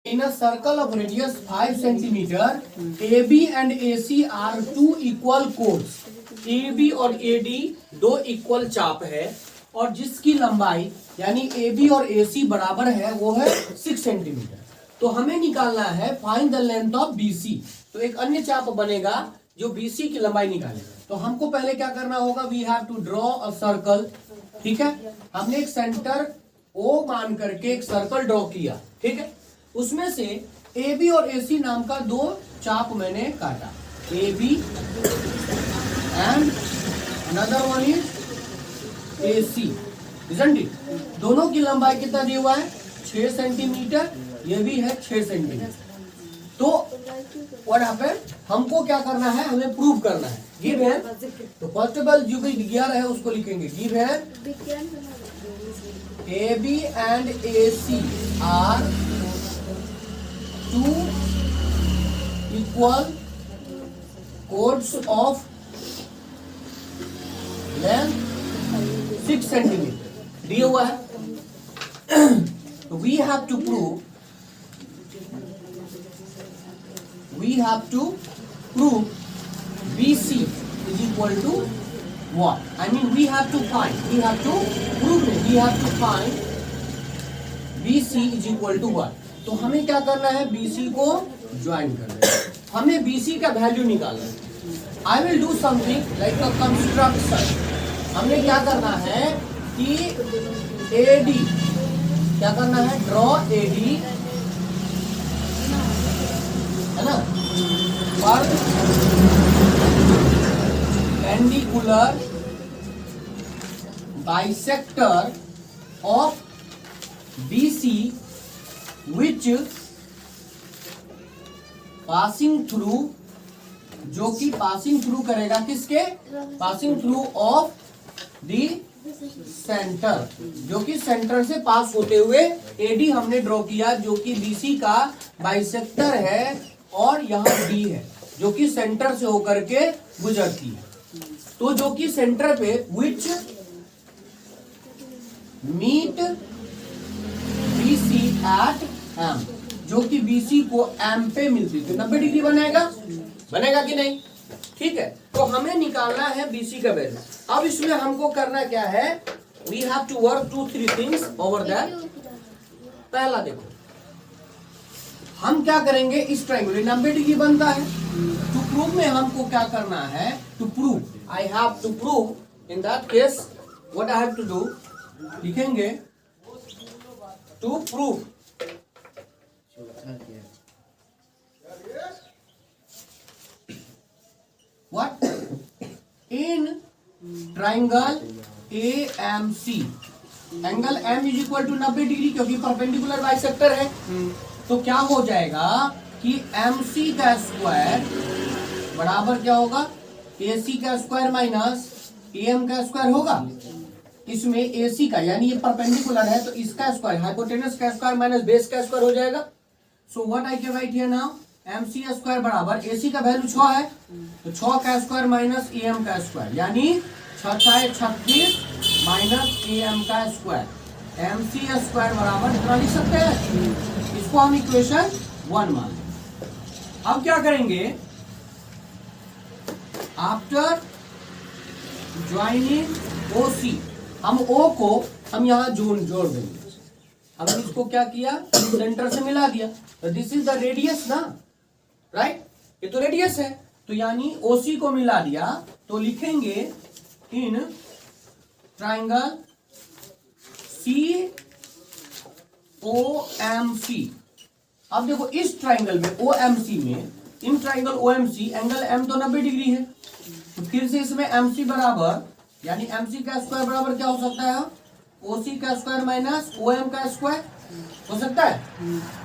In a circle of radius 5 centimeter, AB and AC are two equal chords. AB और AD दो equal चाप है और जिसकी लंबाई यानी AB और AC बराबर है वो है 6 सेंटीमीटर। तो हमें निकालना है find the length of BC। तो एक अन्य चाप बनेगा जो BC की लंबाई निकालेगा। तो हमको पहले क्या करना होगा, we have to draw a circle. ठीक है, हमने एक सेंटर O मान करके एक सर्कल ड्रॉ किया। ठीक है, उसमें से AB और AC नाम का दो चाप मैंने काटा, AB and another one is AC, isn't it? दोनों की लंबाई कितना दिया हुआ है 6 सेंटीमीटर, ये भी है 6 सेंटीमीटर। तो व्हाट हैपेंड, हमको क्या करना है, हमें प्रूव करना है। गिव है तो फर्स्ट ऑफ ऑल जो भी विज्ञान है उसको लिखेंगे। गिव है AB and AC are two equal chords of length 6 centimetre दिया हुआ है। तो we have to prove BC is equal to what? I mean we have to find BC is equal to what? तो हमें क्या करना है, BC को ज्वाइन करना है, हमें BC का वैल्यू निकालना है। I will do something like a construction। हमने क्या करना है कि AD क्या करना है, ड्रॉ AD है ना, perpendicular bisector of BC which passing through, जो कि पासिंग थ्रू करेगा किसके, passing through of the centre, जो कि सेंटर से पास होते हुए AD हमने ड्रॉ किया जो कि BC का बाइसेक्टर है और यहाँ D है जो कि सेंटर से होकर के गुजरती है। तो जो कि सेंटर पे which meet BC at M, जो कि BC को M पे मिलती है, तो 90 डिग्री बनेगा कि नहीं। ठीक है, तो हमें निकालना है BC का वैल्यू। अब इसमें हमको करना क्या है, we have to work 2-3 things over that. पहला देखो, हम क्या करेंगे, इस ट्रायंगल 90 डिग्री बनता है। टू प्रूव में हमको क्या करना है, to prove I have to prove, in that case what I have to do, लिखेंगे to prove what in triangle AMC angle M is equal to 90 degree, क्योंकि परपेंडिकुलर बाइसेक्टर है। तो क्या हो जाएगा कि MC का स्क्वायर बराबर क्या होगा, AC का स्क्वायर माइनस AM का स्क्वायर होगा। इसमें AC का यानी ये परपेंडिकुलर है तो इसका स्क्वायर, हाइपोटेनस का स्क्वायर माइनस बेस का स्क्वायर हो जाएगा। So what I can write here now, MC square बराबर AC का वैल्यू 6 है तो 6 का स्क्वायर माइनस AM का स्क्वायर, यानी 6×6 = 36 माइनस AM का स्क्वायर, MC स्क्वायर बराबर कितना लिख सकते हैं, इसको हम इक्वेशन 1 मान। अब क्या करेंगे, आफ्टर ज्वाइनिंग OC, हम O को हम यहाँ जोड़ देंगे। हमने इसको क्या किया, सेंटर से मिला दिया, तो दिस इज द रेडियस ना, राइट, ये तो रेडियस है। तो यानी OC को मिला दिया तो लिखेंगे इन ट्राइंगल COMC। अब देखो इस ट्राइंगल में OMC में, in triangle OMC angle M तो 90 डिग्री है, तो फिर से इसमें MC बराबर यानी MC का स्क्वायर बराबर क्या हो सकता है, OC का स्क्वायर माइनस OM का स्क्वायर हो सकता है।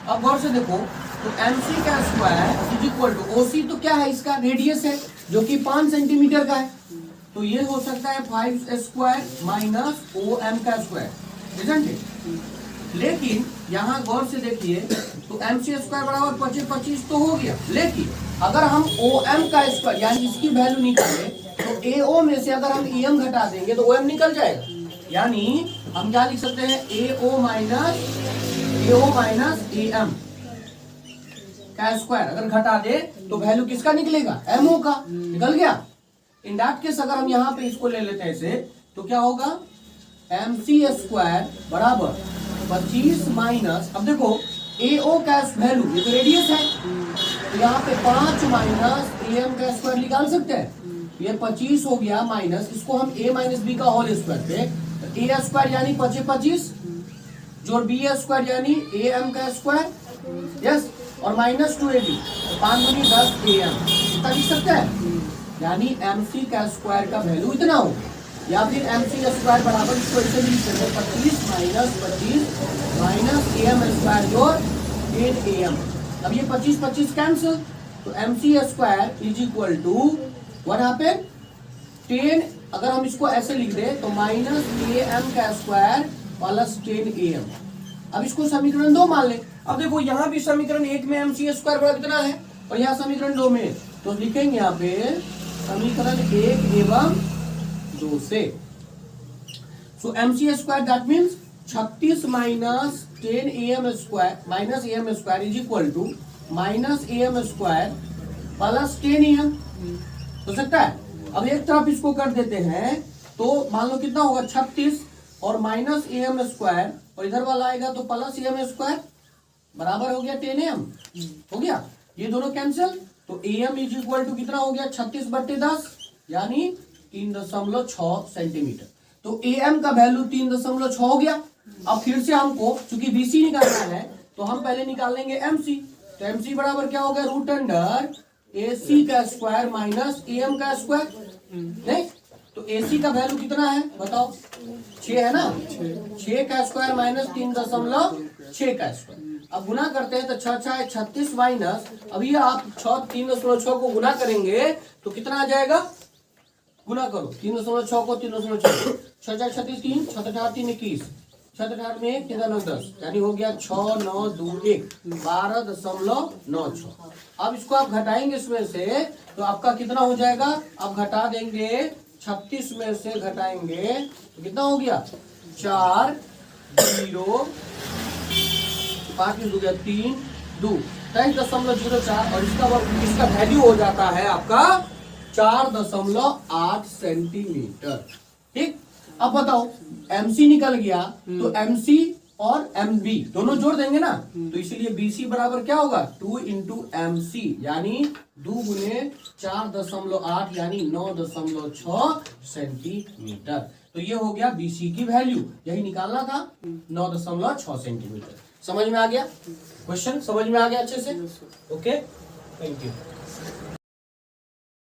अब गौर से देखो, तो MC का square is equal to OC, तो क्या है, इसका रेडियस है जो कि 5 सेंटीमीटर का है, तो ये हो सकता है 5 स्क्वायर माइनस OM का स्क्वायर, isn't it? लेकिन यहाँ गौर से देखिए, तो MC स्क्वायर बराबर 25 तो हो गया, लेकिन अगर हम OM का स्क्वायर यानी इसकी वैल्यू निकालें तो AO में से अगर हम EM घटा देंगे तो OM निकल जाएगा, यानी हम क्या लिख सकते हैं, AO minus AO minus AM का स्क्वायर अगर घटा दे तो वैल्यू किसका निकलेगा, एमओ का। निकल गया। इन दैट केस अगर हम यहाँ पे इसको ले लेते हैं ऐसे, तो क्या होगा, MC स्क्वायर बराबर 25 माइनस, अब देखो AO का वैल्यू, ये तो रेडियस है, तो यहाँ पे 5 माइनस AM का स्क्वायर निकाल सकते हैं। ये 25 हो गया माइनस, इसको हम A माइनस बी का होल स्क्वायर पे, तो A स्क्वायर यानी 25 जोड़ B स्क्वायर यानी AM का स्क्वायर, यस, और माइनस 2AB, 5 दूनी 10 AM, इतना लिख सकते हैं। यानी MC का स्क्वायर का वैल्यू इतना हो, या फिर MC स्क्वायर बराबर इसको ऐसे लिख सकते हैं 25 माइनस AM स्क्वायर जोड़ 10 AM। अब ये 25 कैंसिल, तो MC square is equal to what happened 10, अगर हम इसको ऐसे लिख दे तो माइनस AM का स्क्वायर प्लस 10 AM। अब इसको समीकरण 2 मान ले। अब देखो यहाँ भी समीकरण 1 में MC स्क्वायर बड़ा कितना है और यहाँ समीकरण 2 में, तो लिखेंगे यहाँ पे समीकरण 1 एवं 2 से। So MC square that means 36 minus 10 AM square minus AM square is equal to minus AM square plus 10 AM हो सकता है। अब एक तरफ इसको कर देते हैं तो मान लो कितना होगा 36 और माइनस AM स्क्वायर, और इधर वाला आएगा तो प्लस AM स्क्वायर बराबर हो गया 10 AM हो गया। ये दोनों कैंसिल, तो AM इज इक्वल टू कितना हो गया 36/10 यानी 3.6 सेंटीमीटर। तो AM का वैल्यू 3.6 हो गया। अब फिर से हमको चूंकि BC निकालना है तो हम पहले निकाल लेंगे MC, तो MC बराबर क्या हो गया रूट अंडर AC का स्क्वायर माइनस AM का स्क्वायर, नहीं तो AC का वैल्यू कितना है बताओ 6 है ना, 6 का स्क्वायर माइनस 3.6 का स्क्वायर। अब गुना करते हैं तो 6 36 माइनस, अभी आप 3.6 को गुना करेंगे तो कितना आ जाएगा, गुना करो 3.6 को 3.6, 6 36 3 6 3 21, 6 में 1 3 9 10 यानी हो गया 6 9 2 1 12.96। अब इसको आप घटाएंगे इसमें से तो आपका कितना हो जाएगा, आप घटा देंगे 36 में से घटाएंगे तो कितना हो गया 4 0 5 हो गया 3 2 23.04 और इसका वैल्यू हो जाता है आपका 4.8 सेंटीमीटर। ठीक, अब बताओ MC निकल गया तो MC और MB दोनों जोड़ देंगे ना, तो इसलिए BC बराबर क्या होगा 2 इंटू MC यानी 2 गुने 4.8 यानी 9.6 सेंटीमीटर। तो ये हो गया BC की वैल्यू, यही निकालना था 9.6 सेंटीमीटर। समझ में आ गया क्वेश्चन, समझ में आ गया अच्छे से, ओके, थैंक यू।